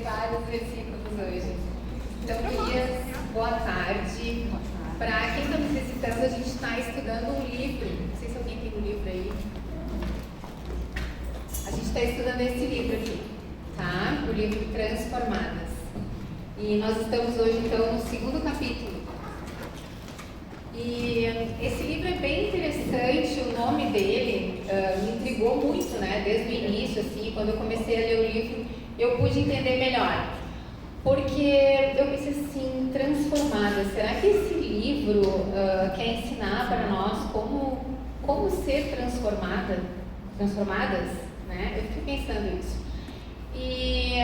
vários versículos hoje. Então, Elias, boa tarde. Para quem está nos visitando, a gente está estudando um livro. Não sei se alguém tem um livro aí. A gente está estudando esse livro aqui, tá? O livro Transformadas. E nós estamos hoje, então, no segundo capítulo. E esse livro é bem interessante, o nome dele me intrigou muito, né? Desde o início, assim, quando eu comecei a ler o livro, eu pude entender melhor. Porque eu pensei assim, transformada, será que esse livro quer ensinar para nós como ser transformadas, né? Eu fiquei pensando nisso. E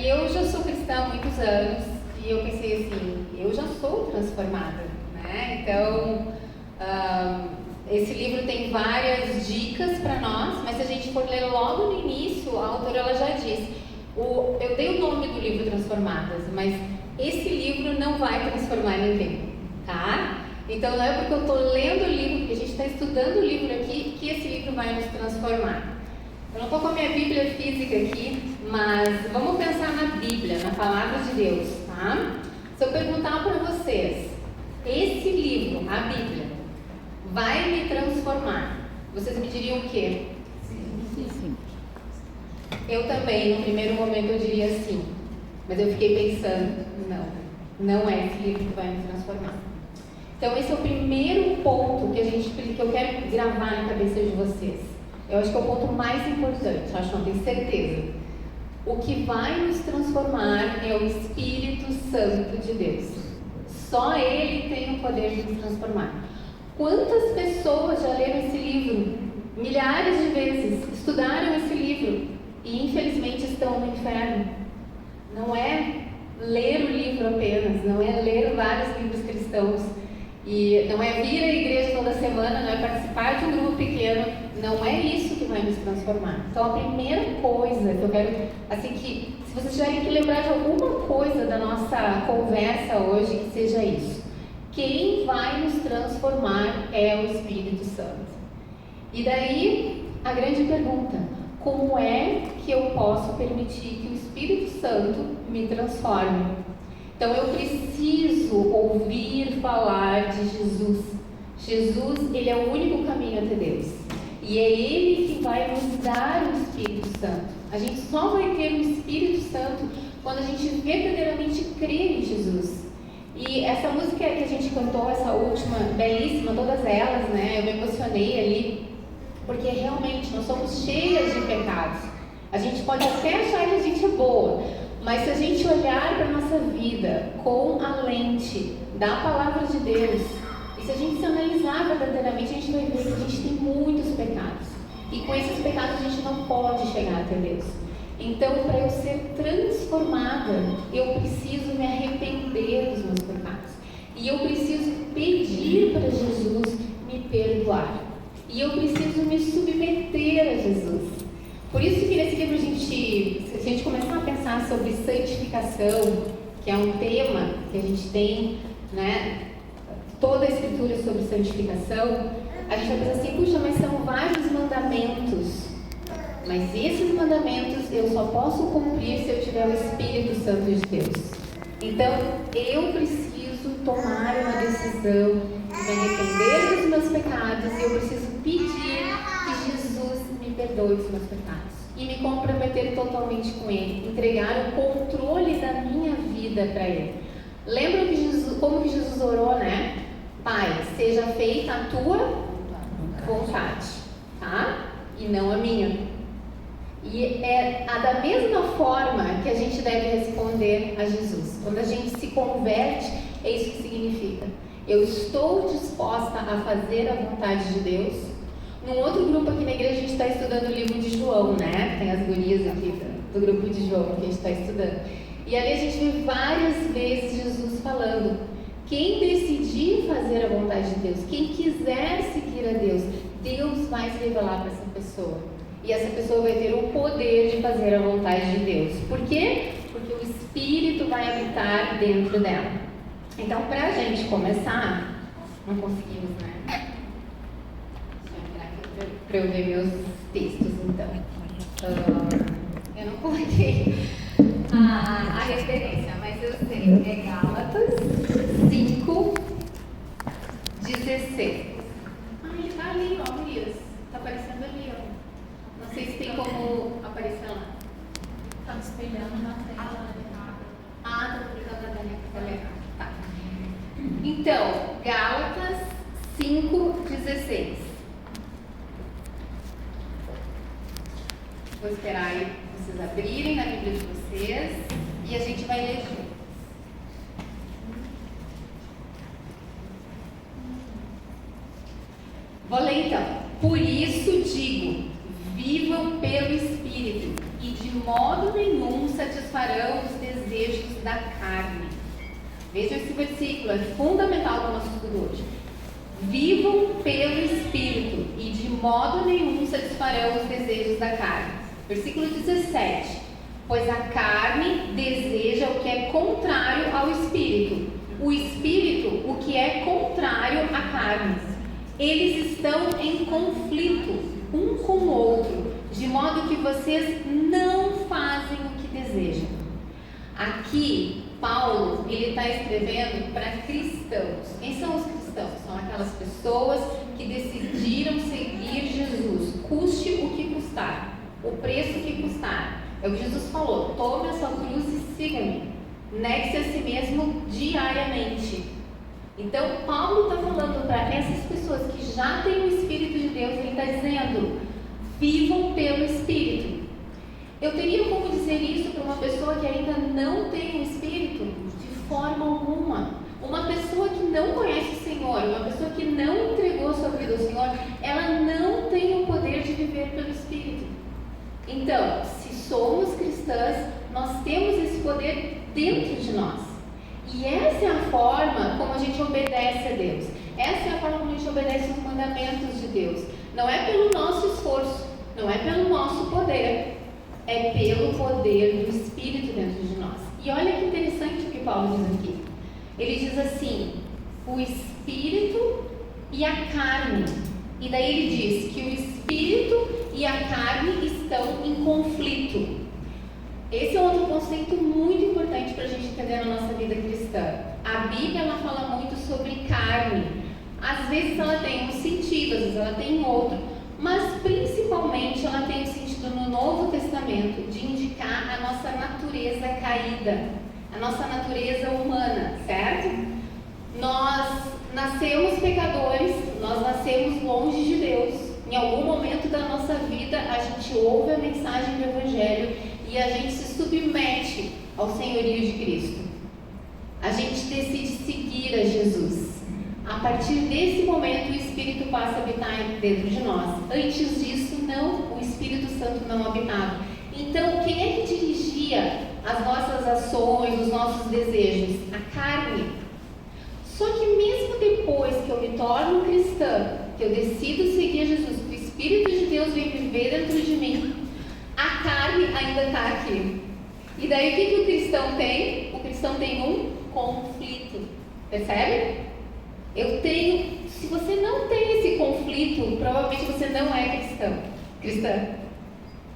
eu já sou cristã há muitos anos, e eu pensei assim, eu já sou transformada. Então, esse livro tem várias dicas para nós, mas se a gente for ler logo no início, a autora ela já diz, eu dei o nome do livro Transformadas, mas esse livro não vai transformar ninguém, tá? Então não é porque eu estou lendo o livro, porque a gente está estudando o livro aqui, que esse livro vai nos transformar. Eu não estou com a minha Bíblia física aqui, mas vamos pensar na Bíblia, na Palavra de Deus, tá? Se eu perguntar para vocês, esse livro, a Bíblia, vai me transformar, vocês me diriam o quê? Sim. Eu também, no primeiro momento, eu diria sim. Mas eu fiquei pensando, não é esse livro que vai me transformar. Então, esse é o primeiro ponto que eu quero gravar na cabeça de vocês. Eu acho que é o ponto mais importante, não tenho certeza. O que vai nos transformar é o Espírito Santo de Deus. Só Ele tem o poder de nos transformar. Quantas pessoas já leram esse livro? Milhares de vezes estudaram esse livro e infelizmente estão no inferno. Não é ler o livro apenas, não é ler vários livros cristãos, e não é vir à igreja toda semana, não é participar de um grupo pequeno, não é isso que vai nos transformar. Então a primeira coisa que eu quero, assim, que se vocês tiverem que lembrar de alguma coisa da nossa conversa hoje, que seja isso. Quem vai nos transformar é o Espírito Santo. E daí, a grande pergunta, como é que eu posso permitir que o Espírito Santo me transforme? Então eu preciso ouvir falar de Jesus. Jesus, Ele é o único caminho até Deus. E é Ele que vai nos dar o Espírito Santo. A gente só vai ter o Espírito Santo quando a gente verdadeiramente crê em Jesus. E essa música que a gente cantou, essa última, belíssima, todas elas, né? Eu me emocionei ali, porque realmente nós somos cheias de pecados. A gente pode até achar que a gente é boa, mas se a gente olhar para a nossa vida com a lente da Palavra de Deus, e se a gente se analisar verdadeiramente, a gente vai ver que a gente tem muitos pecados. E com esses pecados a gente não pode chegar até Deus. Então, para eu ser transformada, eu preciso me arrepender dos meus pecados. E eu preciso pedir para Jesus me perdoar. E eu preciso me submeter a Jesus. Por isso que nesse livro se a gente começar a pensar sobre santificação, que é um tema que a gente tem, né? Toda a escritura sobre santificação, a gente vai pensar assim, puxa, mas são vários mandamentos. Mas esses mandamentos eu só posso cumprir se eu tiver o Espírito Santo de Deus. Então, eu preciso tomar uma decisão de me arrepender dos meus pecados e eu preciso pedir que Jesus me perdoe dos meus pecados e me comprometer totalmente com Ele, entregar o controle da minha vida para Ele. Lembram como que Jesus orou, né? Pai, seja feita a tua vontade, tá? E não a minha. E é da mesma forma que a gente deve responder a Jesus. Quando a gente se converte, é isso que significa. Eu estou disposta a fazer a vontade de Deus. Num outro grupo aqui na igreja, a gente está estudando o livro de João, né? Tem as gurias aqui do grupo de João que a gente está estudando. E ali a gente vê várias vezes Jesus falando, quem decidir fazer a vontade de Deus, quem quiser seguir a Deus, Deus vai se revelar para essa pessoa. E essa pessoa vai ter o poder de fazer a vontade de Deus. Por quê? Porque o Espírito vai habitar dentro dela. Então, para a gente começar, não conseguimos, né? Deixa eu entrar aqui para eu ver meus textos, então. Eu não coloquei a referência, mas eu sei, é Gálatas 5, 16. Ah, ele tá ali, ó, Mirias. Tá aparecendo ali, ó. Não sei se tem como aparecer lá. Tá me espelhando na tela. Ah, tá publicando na tela. Tá. Então, Gálatas 5, 16. Vou esperar aí vocês abrirem na Bíblia de vocês e a gente vai ler juntos. Vou ler então. Por isso digo, vivam pelo Espírito e de modo nenhum satisfarão os desejos da carne. Veja esse versículo, é fundamental para o nosso estudo hoje. Vivam pelo Espírito e de modo nenhum satisfarão os desejos da carne. Versículo 17. Pois a carne deseja o que é contrário ao Espírito, o Espírito o que é contrário à carne. Eles estão em conflito um com o outro, de modo que vocês não fazem o que desejam. Aqui, Paulo, ele está escrevendo para cristãos. Quem são os cristãos? São aquelas pessoas que decidiram seguir Jesus, custe o que custar, o preço que custar. É o que Jesus falou: tome a sua cruz e siga-me. Negue-se a si mesmo diariamente. Então, Paulo está falando para essas pessoas que já têm o Espírito de Deus, ele está dizendo: vivam pelo Espírito. Eu teria como dizer isso para uma pessoa que ainda não tem o Espírito? De forma alguma. Uma pessoa que não conhece o Senhor, uma pessoa que não entregou sua vida ao Senhor, ela não tem o poder de viver pelo Espírito. Então, se somos cristãs, nós temos esse poder dentro de nós. E essa é a forma como a gente obedece a Deus. Essa é a forma como a gente obedece os mandamentos de Deus. Não é pelo nosso esforço, não é pelo nosso poder, é pelo poder do Espírito dentro de nós. E olha que interessante o que Paulo diz aqui. Ele diz assim: o Espírito e a carne. E daí ele diz que o Espírito e a carne estão em conflito. Esse é outro conceito muito importante para a gente entender na nossa vida cristã. A Bíblia, ela fala muito sobre carne. Às vezes ela tem um sentido, às vezes ela tem outro, mas principalmente ela tem um sentido no Novo Testamento de indicar a nossa natureza caída, a nossa natureza humana, certo? Nós nascemos pecadores, nós nascemos longe de Deus. Em algum momento da nossa vida a gente ouve a mensagem do Evangelho e a gente se submete ao senhorio de Cristo. A gente decide seguir a Jesus. A partir desse momento o Espírito passa a habitar dentro de nós. Antes disso, não, o Espírito Santo não habitava. Então, quem é que dirigia as nossas ações, os nossos desejos? A carne. Só que mesmo depois que eu me torno cristã, que eu decido seguir Jesus, que o Espírito de Deus vem viver dentro de mim, a carne ainda está aqui. E daí o que o cristão tem? O cristão tem um conflito. Percebe? Se você não tem esse conflito, provavelmente você não é cristã.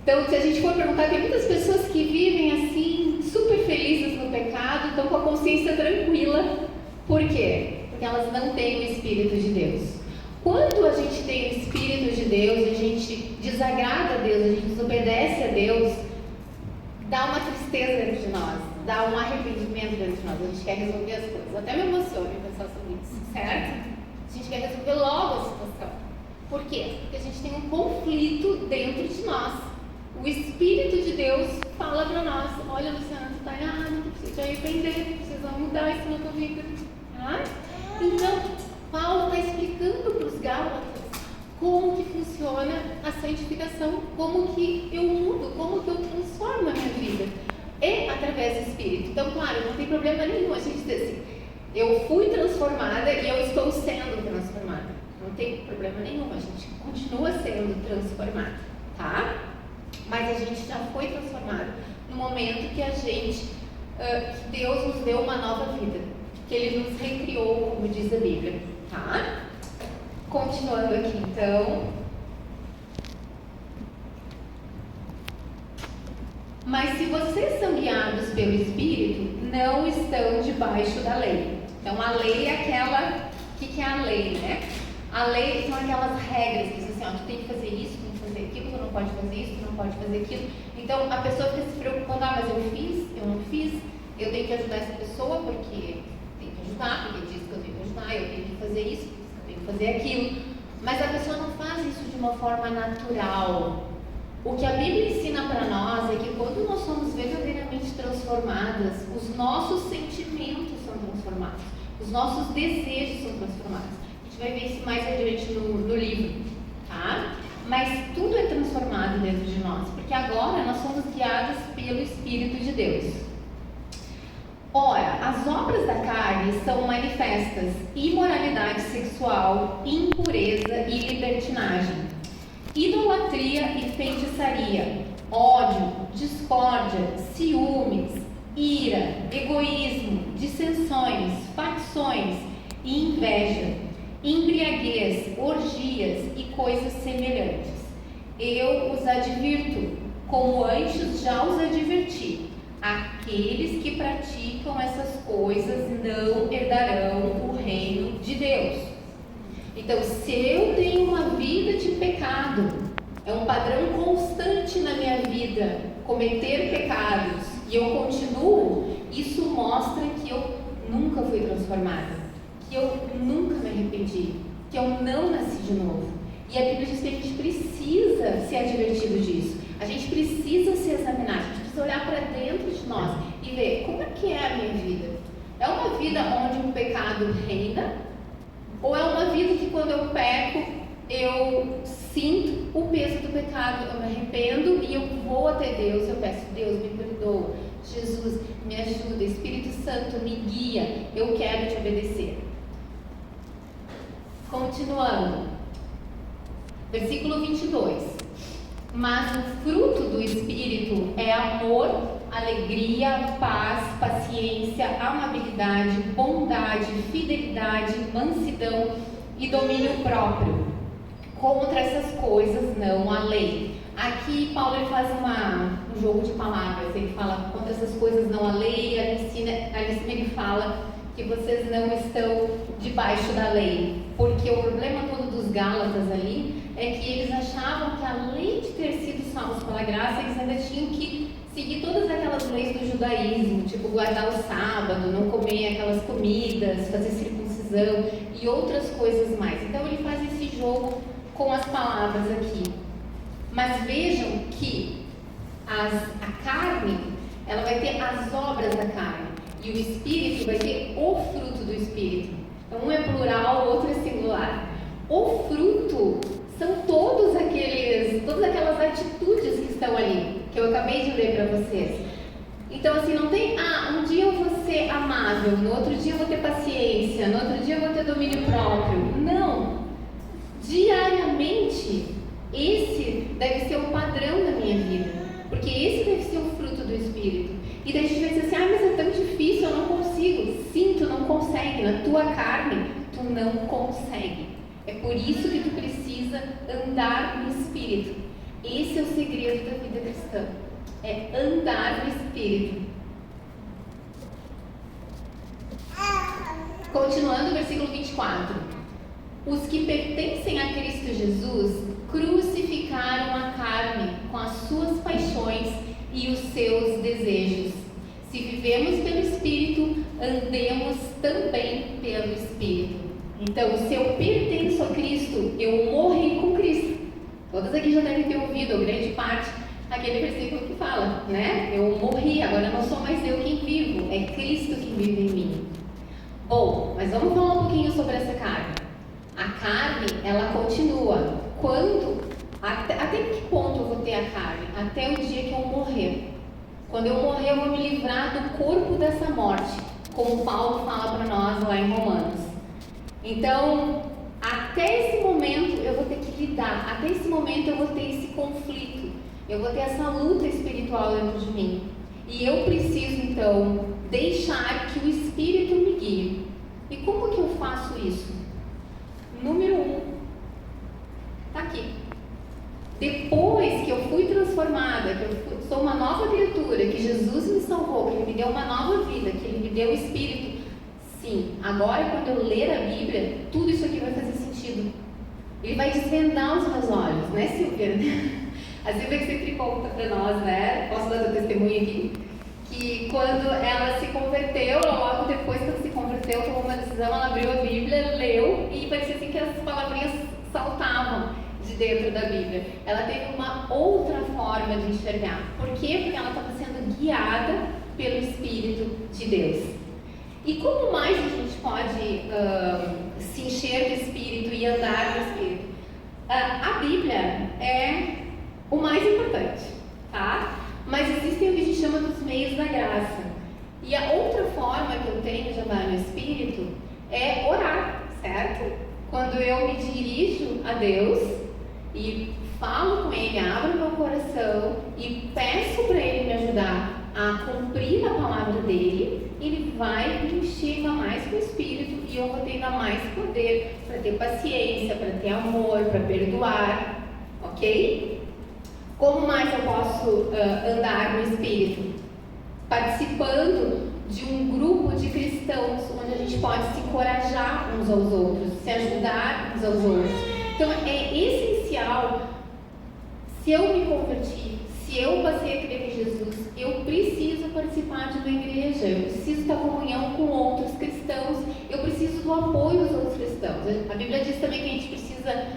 Então, se a gente for perguntar, tem muitas pessoas que vivem assim, super felizes no pecado, estão com a consciência tranquila. Por quê? Porque elas não têm o Espírito de Deus. Quando a gente tem o Espírito de Deus, a gente desagrada a Deus, a gente desobedece a Deus, dá uma tristeza dentro de nós, dá um arrependimento dentro de nós, a gente quer resolver as coisas. Até me emociona em pensar sobre isso, certo? A gente quer resolver logo a situação. Por quê? Porque a gente tem um conflito dentro de nós. O Espírito de Deus fala para nós: olha, Luciana, tu está errado, tu precisa te arrepender, tu precisa mudar isso na tua vida. Ah? Então, Paulo está explicando para os Gálatas como que funciona a santificação, como que eu mudo, como que eu transformo a minha vida. É através do Espírito. Então, claro, não tem problema nenhum a gente dizer assim: eu fui transformada e eu estou sendo transformada. Não tem problema nenhum, a gente continua sendo transformada, tá? Mas a gente já foi transformado no momento que que Deus nos deu uma nova vida, que Ele nos recriou, como diz a Bíblia, tá? Continuando aqui, então. Mas se vocês são guiados pelo Espírito, não estão debaixo da lei. Então a lei é aquela... O que é a lei, né? A lei são aquelas regras que dizem assim, ó, tu tem que fazer isso, tu tem que fazer aquilo, tu não pode fazer isso, tu não pode fazer aquilo. Então a pessoa fica se preocupando, mas eu fiz, eu não fiz, eu tenho que ajudar essa pessoa porque tenho que ajudar, porque diz que eu tenho que ajudar, eu tenho que fazer isso, eu tenho que fazer aquilo. Mas a pessoa não faz isso de uma forma natural. O que a Bíblia ensina para nós é que quando nós somos verdadeiramente transformadas, os nossos sentimentos são transformados, os nossos desejos são transformados. A gente vai ver isso mais adiante no livro, tá? Mas tudo é transformado dentro de nós, porque agora nós somos guiadas pelo Espírito de Deus. Ora, as obras da carne são manifestas: imoralidade sexual, impureza e libertinagem, idolatria e feitiçaria, ódio, discórdia, ciúmes, ira, egoísmo, dissensões, facções e inveja, embriaguez, orgias e coisas semelhantes. Eu os advirto, como antes já os adverti: aqueles que praticam essas coisas não herdarão o reino de Deus. Então, se eu tenho uma vida de pecado, é um padrão constante na minha vida, cometer pecados, e eu continuo, isso mostra que eu nunca fui transformada, que eu nunca me arrependi, que eu não nasci de novo. E a Bíblia diz que a gente precisa ser advertido disso, a gente precisa se examinar, a gente precisa olhar para dentro de nós e ver como é que é a minha vida. É uma vida onde o pecado reina? Ou é uma vida que quando eu peco, eu sinto o peso do pecado, eu me arrependo e eu vou até Deus, eu peço: Deus, me perdoa, Jesus, me ajuda, Espírito Santo, me guia, eu quero te obedecer. Continuando, versículo 22. Mas o fruto do Espírito é amor, alegria, paz, paciência, amabilidade, bondade, fidelidade, mansidão e domínio próprio. Contra essas coisas não há lei. Aqui Paulo ele faz um jogo de palavras. Ele fala contra essas coisas não há lei. Ali em cima ele fala que vocês não estão debaixo da lei. Porque o problema todo dos Gálatas ali é que eles achavam que além de ter sido salvos pela graça, eles ainda tinham que seguir todas aquelas leis do judaísmo, tipo guardar o sábado, não comer aquelas comidas, fazer circuncisão e outras coisas mais. Então ele faz esse jogo com as palavras aqui. Mas vejam que a carne, ela vai ter as obras da carne e o Espírito vai ter o fruto do Espírito. Então um é plural, o outro é singular. O fruto são todas aquelas atitudes que estão ali, que eu acabei de ler para vocês. Então assim, não tem, um dia eu vou ser amável, no outro dia eu vou ter paciência, no outro dia eu vou ter domínio próprio. Não! Diariamente, esse deve ser o padrão da minha vida, porque esse deve ser o fruto do Espírito. E daí a gente vai dizer assim: mas é tão difícil, eu não consigo. Sim, tu não consegue, na tua carne, tu não consegue. É por isso que tu precisa andar no Espírito. Esse é o segredo da vida cristã, é andar no Espírito. Continuando o versículo 24. Os que pertencem a Cristo Jesus crucificaram a carne com as suas paixões e os seus desejos. Se vivemos pelo Espírito, andemos também pelo Espírito. Então, se eu pertenço a Cristo, eu morri com Cristo. Todas aqui já devem ter ouvido, a grande parte, aquele versículo que fala, né? Eu morri, agora não sou mais eu quem vivo, é Cristo que vive em mim. Bom, mas vamos falar um pouquinho sobre essa carne. A carne, ela continua. Até que ponto eu vou ter a carne? Até o dia que eu morrer. Quando eu morrer, eu vou me livrar do corpo dessa morte, como Paulo fala para nós lá em Romanos. Então, até esse momento eu vou ter que lidar, até esse momento eu vou ter esse conflito, eu vou ter essa luta espiritual dentro de mim. E eu preciso, então, deixar que o Espírito me guie. E como que eu faço isso? Número 1, tá aqui. Depois que eu fui transformada, que eu sou uma nova criatura, que Jesus me salvou, que Ele me deu uma nova vida, que Ele me deu o Espírito, sim, agora quando eu ler a Bíblia, tudo isso aqui vai fazer sentido. Ele vai desvendar os meus olhos, né, Silvia? A Silvia que sempre conta para nós, né? Posso dar o testemunho aqui? Que quando ela se converteu, logo depois que ela se converteu, tomou uma decisão, ela abriu a Bíblia, leu e parecia assim que as palavrinhas saltavam de dentro da Bíblia. Ela teve uma outra forma de enxergar. Por quê? Porque ela estava sendo guiada pelo Espírito de Deus. E como mais a gente pode se encher do Espírito e andar no Espírito? A Bíblia é o mais importante, tá? Mas existem o que a gente chama dos meios da graça. E a outra forma que eu tenho de andar no Espírito é orar, certo? Quando eu me dirijo a Deus e falo com Ele, abro meu coração e peço para Ele me ajudar a cumprir a palavra dele, Ele vai me encher ainda mais com o Espírito e eu vou ter ainda mais poder para ter paciência, para ter amor, para perdoar, ok? Como mais eu posso andar no Espírito? Participando de um grupo de cristãos, onde a gente pode se encorajar uns aos outros, se ajudar uns aos outros. Então é essencial, se eu me converti, se eu passei a crer em Jesus, eu preciso participar de uma igreja, eu preciso ter comunhão com outros cristãos, eu preciso do apoio dos outros cristãos. A Bíblia diz também que a gente precisa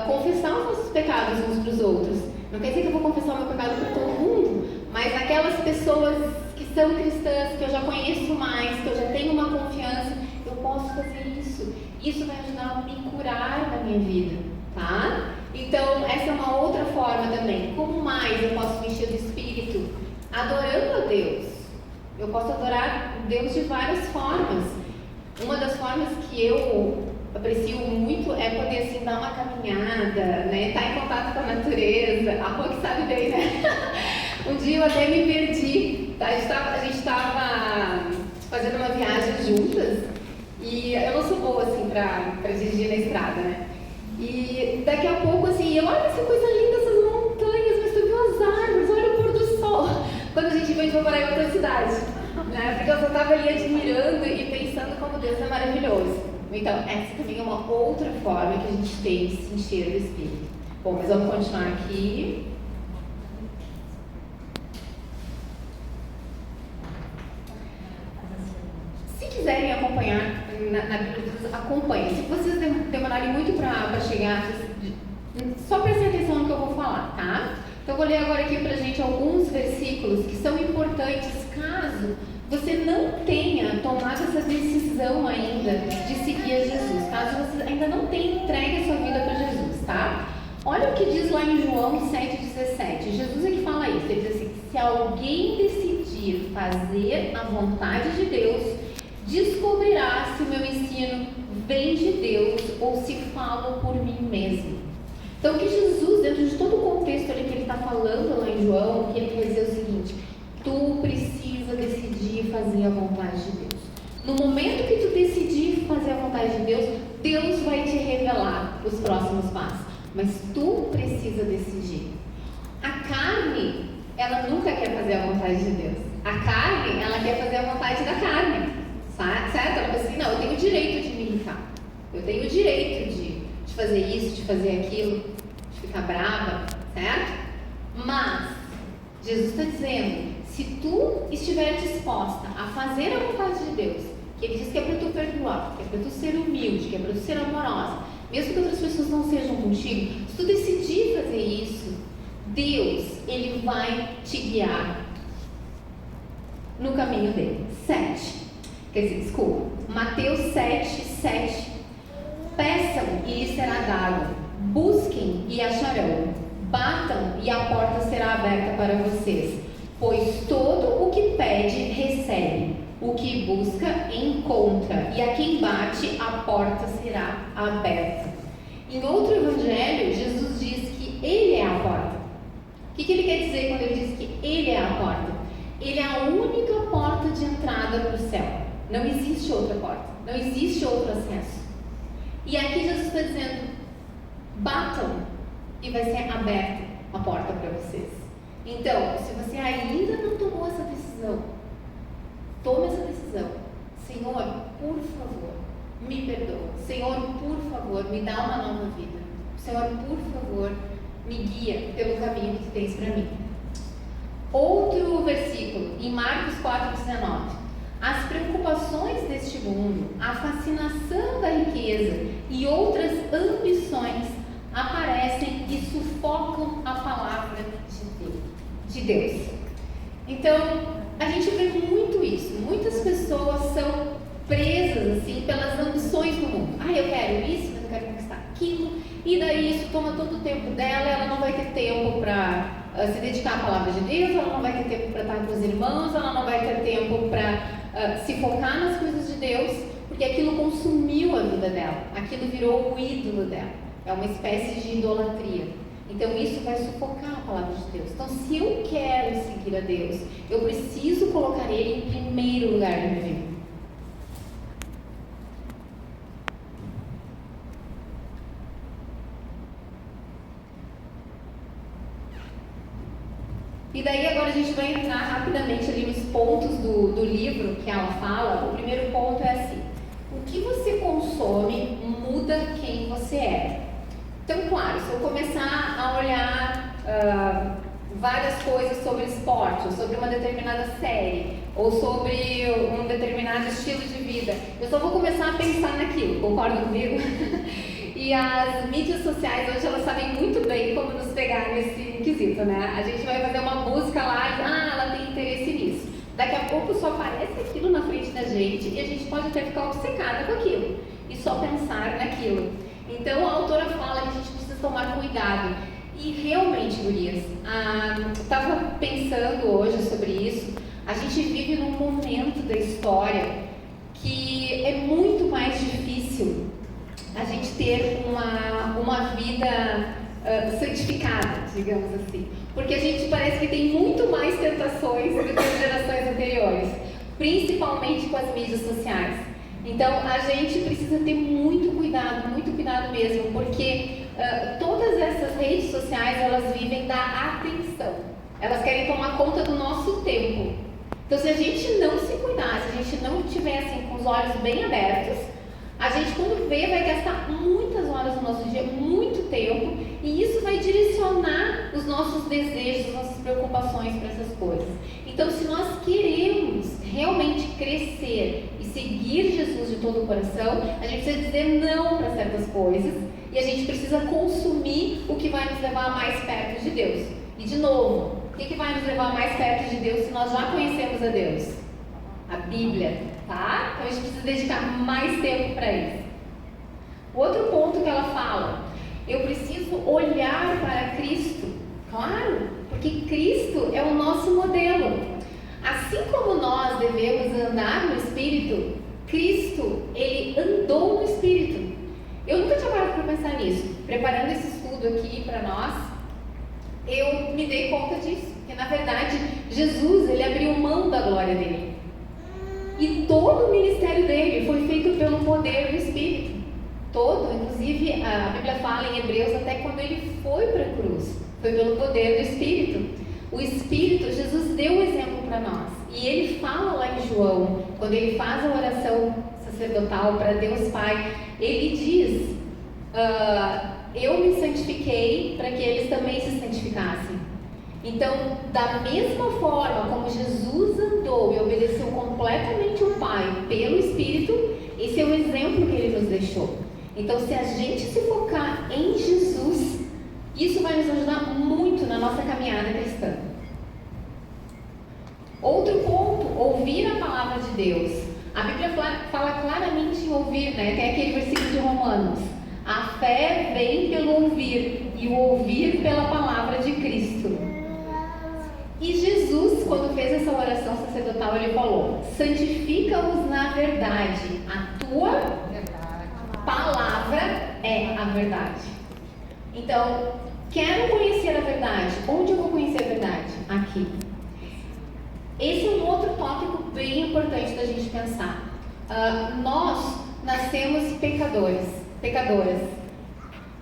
confessar os nossos pecados uns para os outros. Não quer dizer que eu vou confessar o meu pecado para todo mundo, mas aquelas pessoas que são cristãs, que eu já conheço mais, que eu já tenho uma confiança, eu posso fazer isso. Isso vai ajudar a me curar na minha vida, tá? Então, essa é uma outra forma também. Como mais eu posso me encher do Espírito? Adorando a Deus. Eu posso adorar Deus de várias formas. Uma das formas que eu aprecio muito é poder assim dar uma caminhada, né? Estar em contato com a natureza. A Rô que sabe bem, né? Um dia eu até me perdi. Tá? A gente estava fazendo uma viagem juntas e eu não sou boa assim para dirigir na estrada, né? E daqui a pouco assim, eu olha essa coisa linda, essas montanhas, mas tu viu as árvores, olha o pôr do sol. Quando a gente veio morar em outra cidade, né? Porque eu só estava ali admirando e pensando como Deus é maravilhoso. Então, essa também é uma outra forma que a gente tem de se encher do Espírito. Bom, mas vamos continuar aqui. Se quiserem acompanhar na Bíblia, acompanhem. Se vocês demorarem muito para chegar, só prestem atenção no que eu vou falar, tá? Então, eu vou ler agora aqui pra gente alguns versículos que são importantes caso você não tenha tomado essa decisão ainda de seguir a Jesus, caso você ainda não tenha entregue a sua vida para Jesus, tá? Olha o que diz lá em João 7,17. Jesus é que fala isso. Ele diz assim: se alguém decidir fazer a vontade de Deus, descobrirá se o meu ensino vem de Deus ou se falo por mim mesmo. Então, que Jesus, dentro de todo o contexto ali que ele está falando lá em João, que ele quer dizer o seguinte: tu precisa decidir fazer a vontade de Deus. No momento que tu decidir fazer a vontade de Deus, Deus vai te revelar os próximos passos. Mas tu precisa decidir. A carne, ela nunca quer fazer a vontade de Deus. A carne, ela quer fazer a vontade da carne. Certo? Ela pensa assim: não, eu tenho o direito de me irritar. Eu tenho o direito de fazer isso, de fazer aquilo, de ficar brava, certo? Mas Jesus está dizendo: se tu estiver disposta a fazer a vontade de Deus, que Ele diz que é para tu perdoar, que é para tu ser humilde, que é para tu ser amorosa, mesmo que outras pessoas não sejam contigo, se tu decidir fazer isso, Deus, Ele vai te guiar no caminho dele. 7. Quer dizer, desculpa, Mateus 7:7. Peçam e lhes será dado, busquem e acharão, batam e a porta será aberta para vocês, pois todo o que pede, recebe, o que busca, encontra, e a quem bate, a porta será aberta. Em outro evangelho, Jesus diz que Ele é a porta. O que Ele quer dizer quando Ele diz que Ele é a porta? Ele é a única porta de entrada para o céu. Não existe outra porta, não existe outro acesso. E aqui Jesus está dizendo: batam e vai ser aberta a porta para vocês. Então, se você ainda não tomou essa decisão, tome essa decisão. Senhor, por favor, me perdoa. Senhor, por favor, me dá uma nova vida. Senhor, por favor, me guia pelo caminho que tens para mim. Outro versículo, em Marcos 4,19. As preocupações deste mundo, a fascinação da riqueza e outras ambições aparecem e sufocam a palavra de Deus. Então, a gente vê muito isso. Muitas pessoas são presas assim pelas ambições do mundo. Eu quero isso, mas eu quero conquistar aquilo. E daí isso toma todo o tempo dela. Ela não vai ter tempo para se dedicar à palavra de Deus. Ela não vai ter tempo para estar com os irmãos. Ela não vai ter tempo para se focar nas coisas de Deus, porque aquilo consumiu a vida dela. Aquilo virou o ídolo dela. É uma espécie de idolatria. Então isso vai sufocar a palavra de Deus. Então, se eu quero seguir a Deus, eu preciso colocar Ele em primeiro lugar na minha vida. E daí agora a gente vai entrar rapidamente ali nos pontos do livro que ela fala. O primeiro ponto é assim: o que você consome muda quem você é. Então, claro, se eu começar a olhar várias coisas sobre esporte, ou sobre uma determinada série, ou sobre um determinado estilo de vida, eu só vou começar a pensar naquilo, concorda comigo? E as mídias sociais hoje, elas sabem muito bem como nos pegar nesse quesito, né? A gente vai fazer uma busca lá e, ela tem interesse nisso. Daqui a pouco só aparece aquilo na frente da gente e a gente pode até ficar obcecada com aquilo e só pensar naquilo. Então a autora fala que a gente precisa tomar cuidado. E realmente, gurias, estava pensando hoje sobre isso. A gente vive num momento da história que é muito mais difícil a gente ter uma vida santificada, digamos assim. Porque a gente parece que tem muito mais tentações do que as gerações anteriores, principalmente com as mídias sociais. Então, a gente precisa ter muito cuidado mesmo, porque todas essas redes sociais, elas vivem da atenção. Elas querem tomar conta do nosso tempo. Então, se a gente não se cuidar, se a gente não estiver assim, com os olhos bem abertos, a gente, quando vê, vai gastar muitas horas do nosso dia, muito tempo, e isso vai direcionar os nossos desejos, as nossas preocupações para essas coisas. Então, se nós queremos realmente crescer e seguir Jesus de todo o coração, a gente precisa dizer não para certas coisas e a gente precisa consumir o que vai nos levar mais perto de Deus. E de novo, o que vai nos levar mais perto de Deus se nós já conhecemos a Deus? A Bíblia, tá? Então a gente precisa dedicar mais tempo para isso. O outro ponto que ela fala, eu preciso olhar para Cristo. Claro, porque Cristo é o nosso modelo. Assim como nós devemos andar no Espírito, Cristo, Ele andou no Espírito. Eu nunca tinha parado para pensar nisso. Preparando esse estudo aqui para nós, eu me dei conta disso. Que na verdade, Jesus, Ele abriu mão da glória dele. E todo o ministério dele foi feito pelo poder do Espírito. Todo, inclusive a Bíblia fala em Hebreus até quando ele foi para a cruz. Foi pelo poder do Espírito. O Espírito, Jesus deu o exemplo para nós. E ele fala lá em João, quando ele faz a oração sacerdotal para Deus Pai, ele diz, eu me santifiquei para que eles também se santificassem. Então, da mesma forma como Jesus andou e obedeceu completamente o Pai pelo Espírito, esse é o exemplo que ele nos deixou. Então, se a gente se focar em Jesus, isso vai nos ajudar muito na nossa caminhada cristã. Outro ponto, ouvir a palavra de Deus. A Bíblia fala claramente em ouvir, né? Tem aquele versículo de Romanos. A fé vem pelo ouvir, e o ouvir pela palavra de Cristo. E Jesus, quando fez essa oração sacerdotal, ele falou: santifica-os na verdade, a tua palavra é a verdade. Então, quero conhecer a verdade. Onde eu vou conhecer a verdade? Aqui. Esse é um outro tópico bem importante da gente pensar. Nós nascemos pecadoras.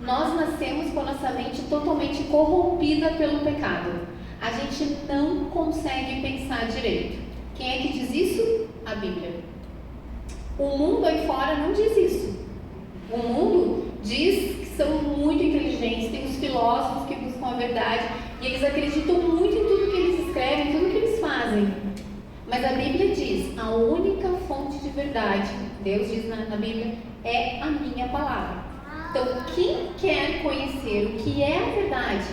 Nós nascemos com a nossa mente totalmente corrompida pelo pecado. a gente não consegue pensar direito. Quem é que diz isso? A Bíblia. O mundo aí fora não diz isso. O mundo diz que são muito inteligentes, tem os filósofos que buscam a verdade e eles acreditam muito em tudo que eles escrevem, em tudo que eles fazem. Mas a Bíblia diz, a única fonte de verdade, Deus diz na Bíblia, é a minha palavra. Então, quem quer conhecer o que é a verdade,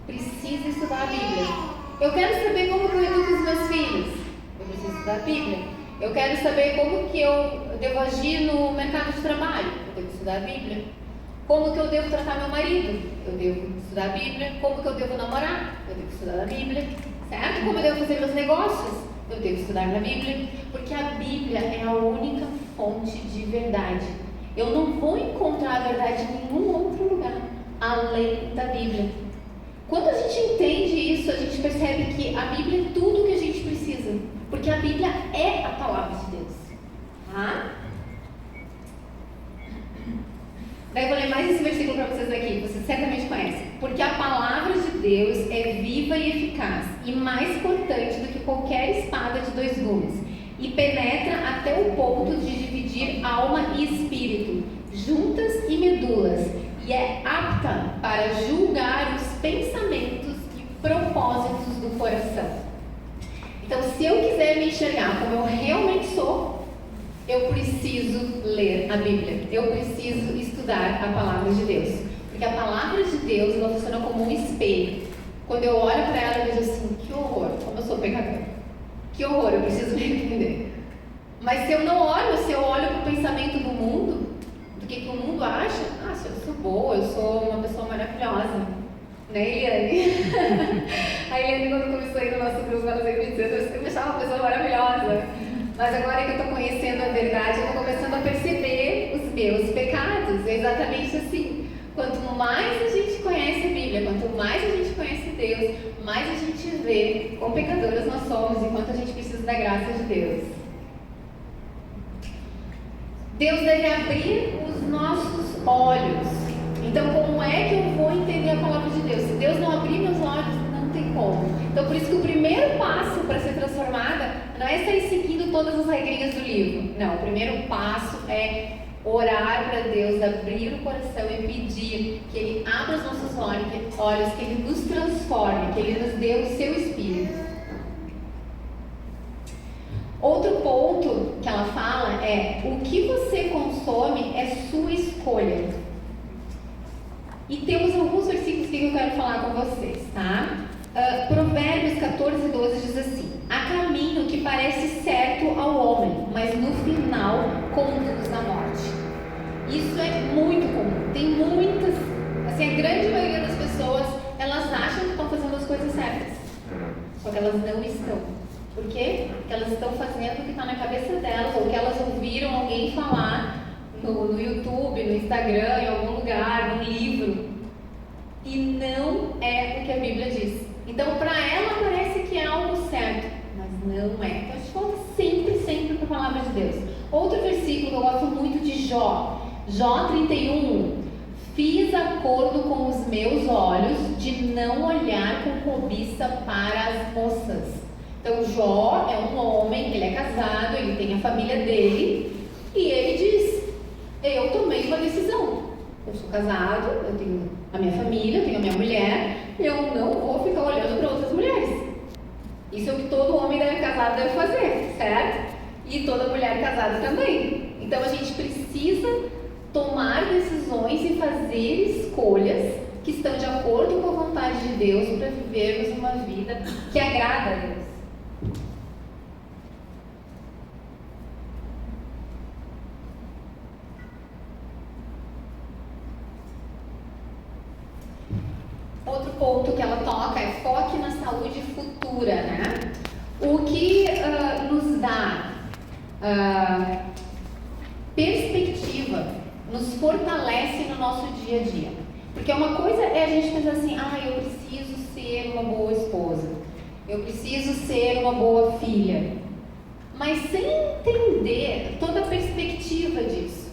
precisa estudar a Bíblia. Eu quero saber como que eu educo os meus filhos, eu preciso estudar a Bíblia. Eu quero saber como que eu devo agir no mercado de trabalho, eu devo estudar a Bíblia. Como que eu devo tratar meu marido, eu devo estudar a Bíblia. Como que eu devo namorar, eu devo estudar a Bíblia. Certo? Como eu devo fazer meus negócios, eu devo estudar na Bíblia. Porque a Bíblia é a única fonte de verdade. Eu não vou encontrar a verdade em nenhum outro lugar, além da Bíblia. Quando a gente entende isso, a gente percebe que a Bíblia é tudo o que a gente precisa. Porque a Bíblia é a palavra de Deus. Tá? Daí eu vou ler mais esse versículo para vocês aqui, vocês certamente conhecem. Porque a palavra de Deus é viva e eficaz, e mais cortante do que qualquer espada de 2 gumes, e penetra até o ponto de dividir alma e espírito, juntas e medulas, e é apta para julgar os pensamentos e propósitos do coração. Então, se eu quiser me enxergar como eu realmente sou, eu preciso ler a Bíblia, eu preciso estudar a palavra de Deus, porque a palavra de Deus ela funciona como um espelho. Quando eu olho para ela, eu vejo assim, que horror, como eu sou pecador, que horror, eu preciso me arrepender. Mas se eu não olho, se eu olho para o pensamento do mundo, do que o mundo acha, se eu sou boa, eu sou uma pessoa maravilhosa, né, Eliane? A Eliane, quando começou aí no nosso grupo, ela sempre dizendo, eu me achava uma pessoa maravilhosa. Mas agora que eu estou conhecendo a verdade, eu estou começando a perceber os meus pecados. É exatamente assim. Quanto mais a gente conhece a Bíblia, quanto mais a gente conhece Deus, mais a gente vê quão pecadoras nós somos e quanto a gente precisa da graça de Deus. Deus deve abrir os nossos olhos. Então, como é que eu vou entender a palavra de Deus? Se Deus não abrir meus olhos, não tem como. Então, por isso que o primeiro passo para ser transformada não é sair seguindo todas as regrinhas do livro. Não, o primeiro passo é orar para Deus, abrir o coração e pedir que Ele abra os nossos olhos, que Ele nos transforme, que Ele nos dê o seu Espírito. Outro ponto que ela fala é: o que você consome é sua escolha. E temos alguns versículos que eu quero falar com vocês, tá? Provérbios 14:12 diz assim: há caminho que parece certo ao homem, mas no final conduz à morte. Isso é muito comum. Tem muitas, assim, a grande maioria das pessoas, elas acham que estão fazendo as coisas certas, só que elas não estão. Por quê? Porque elas estão fazendo o que está na cabeça delas, ou que elas ouviram alguém falar no YouTube, no Instagram, em algum lugar, num livro, e não é o que a Bíblia diz. Então, para ela parece que é algo certo, mas não é. Então, a gente volta sempre para a palavra de Deus. Outro versículo que eu gosto muito de Jó, Jó 31. Fiz acordo com os meus olhos de não olhar com cobiça para as moças. Então, Jó é um homem, ele é casado, ele tem a família dele, e ele diz: eu tomei uma decisão. Eu sou casado, eu tenho a minha família, eu tenho a minha mulher, eu não vou ficar olhando para outras mulheres. Isso é o que todo homem casado deve fazer, certo? E toda mulher casada também. Então a gente precisa tomar decisões e fazer escolhas que estão de acordo com a vontade de Deus para vivermos uma vida que agrada a Deus. Outro ponto que ela toca é foque na saúde futura, né? O que nos dá perspectiva, nos fortalece no nosso dia a dia. Porque uma coisa é a gente pensar assim: eu preciso ser uma boa esposa, eu preciso ser uma boa filha, mas sem entender toda a perspectiva disso.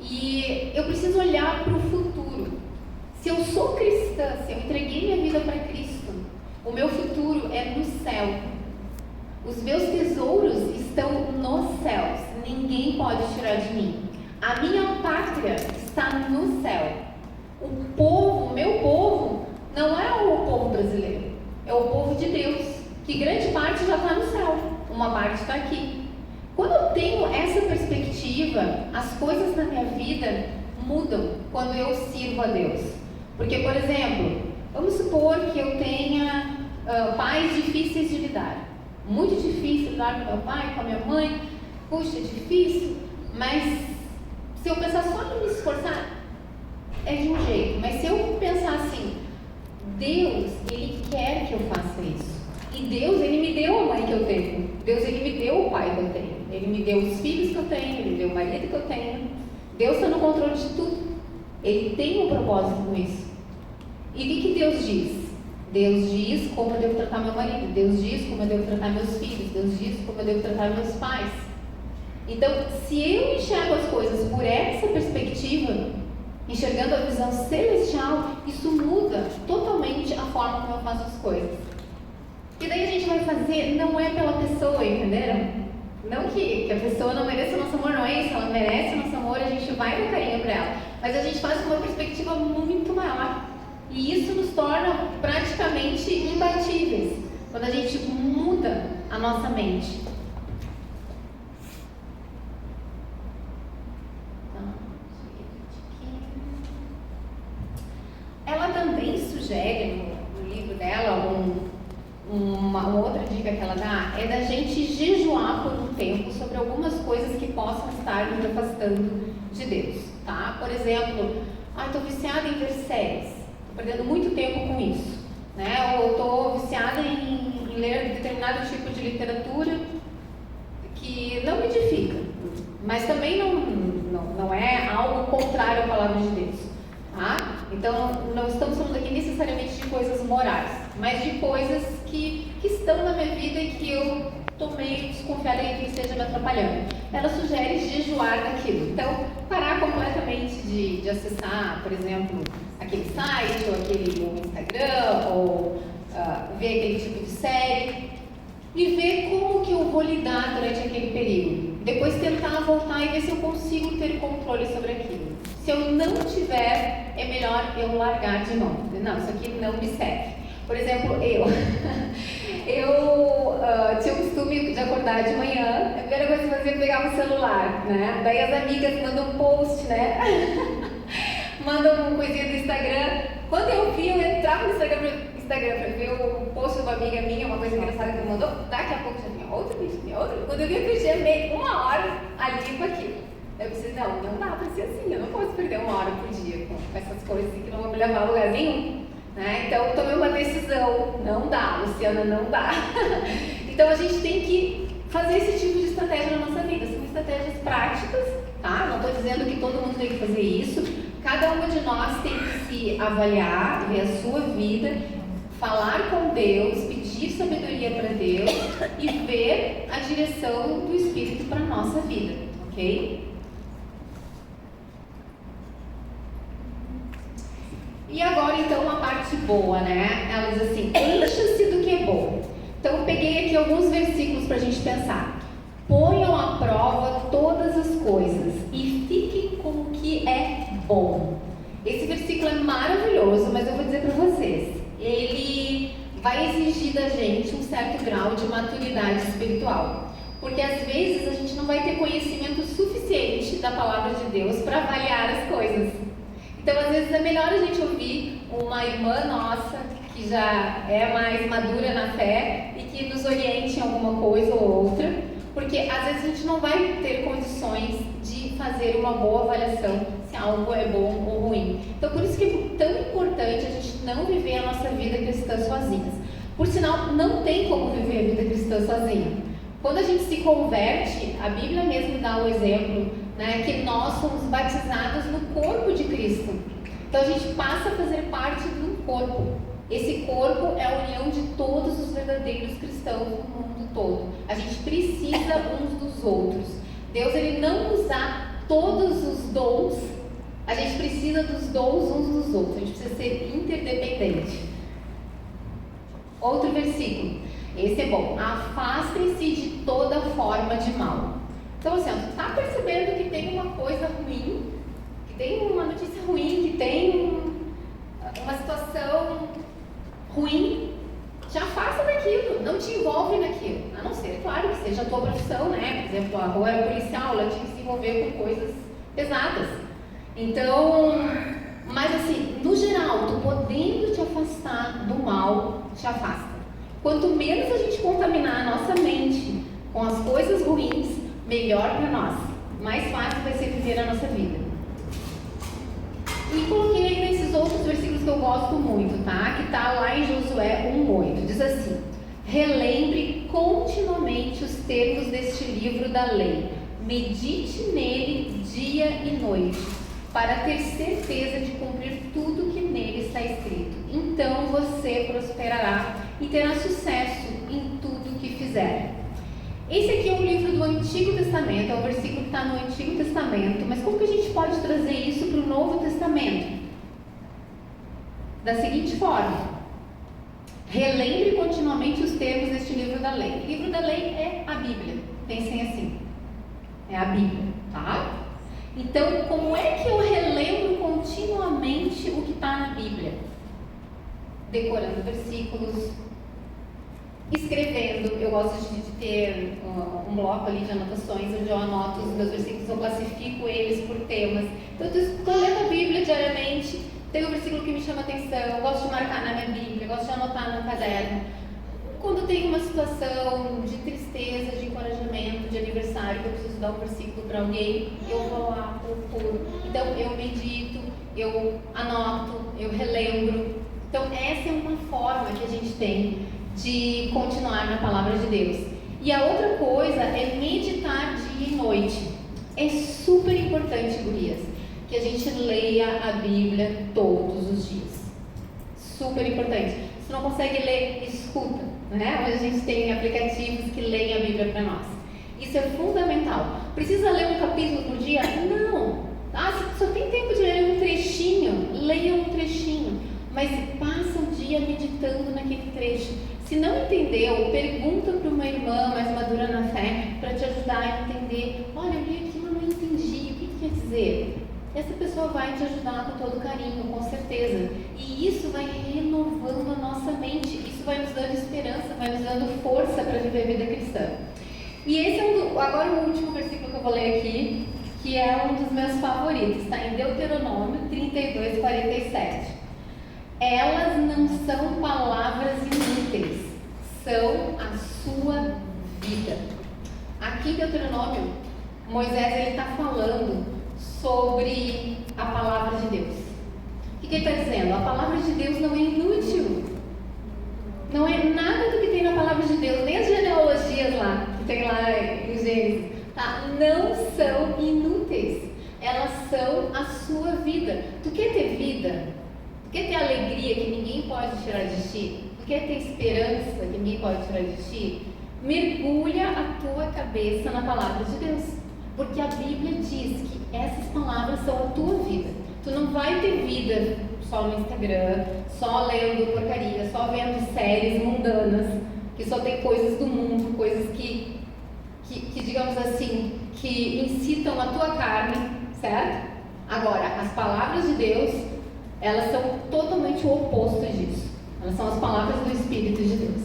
E eu preciso olhar para o futuro. Se eu sou cristã, se eu entreguei minha vida para Cristo, O meu futuro é no céu. Os meus tesouros estão nos céus. Ninguém pode tirar de mim. A minha pátria está no céu. O povo, meu povo, não é o povo brasileiro. É o povo de Deus, que grande parte já está no céu. Uma parte está aqui. Quando eu tenho essa perspectiva, as coisas na minha vida mudam quando eu sirvo a Deus. Porque, por exemplo, vamos supor que eu tenha pais difíceis de lidar. Muito difícil lidar com meu pai, com a minha mãe. Puxa, é difícil, mas se eu pensar só em me esforçar, é de um jeito. Mas se eu pensar assim, Deus, Ele quer que eu faça isso. E Deus, Ele me deu a mãe que eu tenho. Deus, Ele me deu o pai que eu tenho. Ele me deu os filhos que eu tenho. Ele me deu o marido que eu tenho. Deus está no controle de tudo. Ele tem um propósito com isso. E o que Deus diz? Deus diz como eu devo tratar meu marido. Deus diz como eu devo tratar meus filhos. Deus diz como eu devo tratar meus pais. Então, se eu enxergo as coisas por essa perspectiva, enxergando a visão celestial, isso muda totalmente a forma como eu faço as coisas. E daí a gente vai fazer, não é pela pessoa, entenderam? Não que a pessoa não mereça o nosso amor, não é isso, ela merece o nosso amor, a gente vai dar carinho para ela. Mas a gente faz com uma perspectiva muito maior. E isso nos torna praticamente imbatíveis, quando a gente muda a nossa mente. Ela também sugere no livro dela, uma outra dica que ela dá é da gente jejuar por um tempo sobre algumas coisas que possam estar nos afastando de Deus, tá? Por exemplo, estou viciada em ver séries, estou perdendo muito tempo com isso, né? Ou estou viciada em ler determinado tipo de literatura que não me edifica, mas também não é algo contrário à palavra de Deus. Tá? Então, não estamos falando aqui necessariamente de coisas morais, mas de coisas que estão na minha vida e que eu estou meio desconfiada que esteja me atrapalhando. Ela sugere jejuar daquilo. Então, parar completamente de acessar, por exemplo, aquele site, ou aquele Instagram, ou ver aquele tipo de série, e ver como que eu vou lidar durante aquele período. Depois tentar voltar e ver se eu consigo ter controle sobre aquilo. Se eu não tiver, é melhor eu largar de mão. Não, isso aqui não me serve. Por exemplo, eu tinha o costume de acordar de manhã, a primeira coisa que eu fazia era pegar o celular, né? Daí as amigas mandam um post, né? Mandam uma coisinha do Instagram. Quando eu vi, eu entrava no Instagram para ver o post de uma amiga minha, uma coisa engraçada que me mandou. Daqui a pouco já tinha outro vídeo, tinha outro. Quando eu vi, eu perdi uma hora ali com aquilo. Eu pensei, não dá para ser assim, eu não posso perder uma hora por dia com essas coisas que não vão me levar a lugar nenhum. Né? Então, eu tomei uma decisão, não dá, Luciana, não dá. Então, a gente tem que fazer esse tipo de estratégia na nossa vida, são estratégias práticas, tá? Não estou dizendo que todo mundo tem que fazer isso, cada uma de nós tem que se avaliar, ver a sua vida, falar com Deus, pedir sabedoria para Deus e ver a direção do Espírito para a nossa vida, ok? E agora, então, a parte boa, né? Ela diz assim, encha-se do que é bom. Então, eu peguei aqui alguns versículos para a gente pensar. Ponham à prova todas as coisas e fiquem com o que é bom. Esse versículo é maravilhoso, mas eu vou dizer para vocês. Ele vai exigir da gente um certo grau de maturidade espiritual. Porque, às vezes, a gente não vai ter conhecimento suficiente da palavra de Deus para avaliar as coisas. Então, às vezes, é melhor a gente ouvir uma irmã nossa que já é mais madura na fé e que nos oriente em alguma coisa ou outra, porque às vezes a gente não vai ter condições de fazer uma boa avaliação se algo é bom ou ruim. Então, por isso que é tão importante a gente não viver a nossa vida cristã sozinhas. Por sinal, não tem como viver a vida cristã sozinha. Quando a gente se converte, a Bíblia mesmo dá o exemplo, né, que nós somos batizados no corpo de Cristo. Então a gente passa a fazer parte de um corpo. Esse corpo é a união de todos os verdadeiros cristãos do mundo todo. A gente precisa uns dos outros. Deus, ele não nos dá todos os dons. A gente precisa dos dons uns dos outros. A gente precisa ser interdependente. Outro versículo. Esse é bom. Afastem-se de toda forma de mal. Então, assim, tu tá percebendo que tem uma coisa ruim, que tem uma notícia ruim, que tem uma situação ruim, te afasta daquilo, não te envolve naquilo. A não ser, claro, que seja a tua profissão, né? Por exemplo, a Rô era policial, ela tinha que se envolver com coisas pesadas. Então, mas assim, no geral, tu podendo te afastar do mal, te afasta. Quanto menos a gente contaminar a nossa mente com as coisas ruins, melhor para nós. Mais fácil vai ser viver a nossa vida. E coloquei ainda esses outros versículos que eu gosto muito, tá? Que tá lá em Josué 1:8. Diz assim: relembre continuamente os termos deste livro da lei. Medite nele dia e noite, para ter certeza de cumprir tudo que nele está escrito. Então você prosperará e terá sucesso em tudo que fizer. Esse aqui é um livro do Antigo Testamento, é o versículo que está no Antigo Testamento, mas como que a gente pode trazer isso para o Novo Testamento? Da seguinte forma: relembre continuamente os termos deste livro da lei. O livro da lei é a Bíblia, pensem assim, é a Bíblia, tá? Então, como é que eu relembro continuamente o que está na Bíblia? Decorando versículos, escrevendo. Eu gosto de ter um bloco ali de anotações onde eu anoto os meus versículos, eu classifico eles por temas. Então, eu estou lendo a Bíblia diariamente, tem um versículo que me chama atenção, eu gosto de marcar na minha Bíblia, eu gosto de anotar no caderno. Quando tem uma situação de tristeza, de encorajamento, de aniversário, que eu preciso dar um versículo para alguém, eu vou lá, procuro. Então, eu medito, eu anoto, eu relembro. Então, essa é uma forma que a gente tem de continuar na palavra de Deus. E a outra coisa é meditar dia e noite. É super importante, gurias, que a gente leia a Bíblia todos os dias. Super importante. Se não consegue ler, escuta, né? Hoje a gente tem aplicativos que leem a Bíblia para nós. Isso é fundamental. Precisa ler um capítulo por dia? Não. Se só tem tempo de ler um trechinho, leia um trechinho. Mas passa o dia meditando naquele trecho. Se não entendeu, pergunta para uma irmã mais madura na fé para te ajudar a entender. Olha, eu li aquilo, não entendi, o que quer dizer? Essa pessoa vai te ajudar com todo carinho, com certeza. E isso vai renovando a nossa mente, isso vai nos dando esperança, vai nos dando força para viver a vida cristã. E esse é agora o último versículo que eu vou ler aqui, que é um dos meus favoritos, está em Deuteronômio 32:47. Elas não são palavras inúteis, são a sua vida. Aqui em Deuteronômio, Moisés está falando sobre a palavra de Deus. O que ele está dizendo? A palavra de Deus não é inútil. Não é nada do que tem na palavra de Deus, nem as genealogias lá, que tem lá em Gênesis, tá? Não são inúteis. Elas são a sua vida. Tu quer ter vida? Tu quer ter alegria que ninguém pode tirar de ti? Tu quer ter esperança que ninguém pode tirar de ti? Mergulha a tua cabeça na palavra de Deus. Porque a Bíblia diz que essas palavras são a tua vida. Tu não vai ter vida só no Instagram, só lendo porcaria, só vendo séries mundanas, que só tem coisas do mundo, coisas que digamos assim, que incitam a tua carne, certo? Agora, as palavras de Deus, elas são totalmente o oposto disso. Elas são as palavras do Espírito de Deus.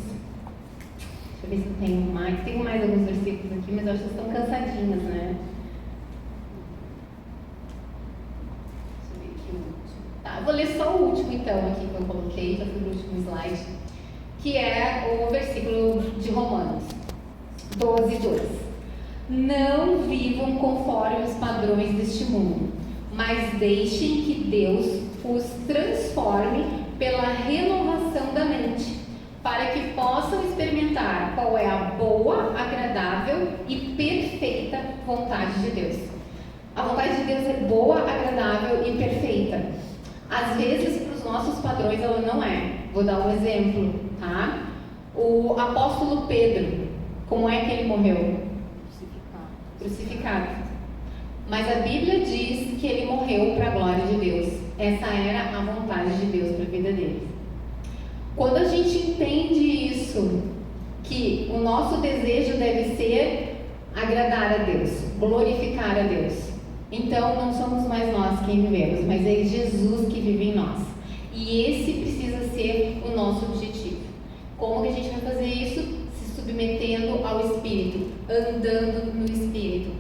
Deixa eu ver se eu tenho mais. Tenho mais alguns versículos aqui, mas eu acho que estão cansadinhas, né? Deixa eu ver aqui o último. Tá, eu vou ler só o último então aqui que eu coloquei, já fui no último slide, que é o versículo de Romanos 12:2. Não vivam conforme os padrões deste mundo, mas deixem que Deus os transforme pela renovação da mente, para que possam experimentar qual é a boa, agradável e perfeita vontade de Deus. A vontade de Deus é boa, agradável e perfeita. Às vezes, para os nossos padrões, ela não é. Vou dar um exemplo, tá? O apóstolo Pedro, como é que ele morreu? Crucificado. Mas a Bíblia diz que ele morreu para a glória de Deus. Essa era a vontade de Deus para a vida dele. Quando a gente entende isso, que o nosso desejo deve ser agradar a Deus, glorificar a Deus, então não somos mais nós quem vivemos, mas é Jesus que vive em nós. E esse precisa ser o nosso objetivo. Como que a gente vai fazer isso? Se submetendo ao Espírito, andando no Espírito,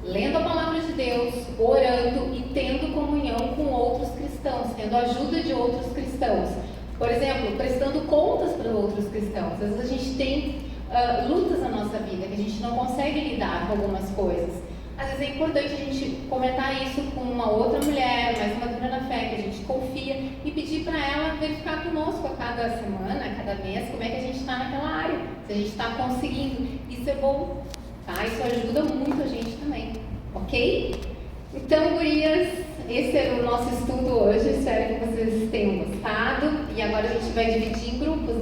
lendo a palavra de Deus, orando e tendo comunhão com outros cristãos, tendo ajuda de outros cristãos. Por exemplo, prestando contas para outros cristãos. Às vezes a gente tem lutas na nossa vida, que a gente não consegue lidar com algumas coisas. Às vezes é importante a gente comentar isso com uma outra mulher, mais madura na fé, que a gente confia, e pedir para ela verificar conosco a cada semana, a cada mês, como é que a gente está naquela área, se a gente está conseguindo. Isso é bom, tá? Isso ajuda muito a gente também, ok? Então, gurias, esse é o nosso estudo hoje. Espero que vocês tenham gostado. E agora a gente vai dividir em grupos,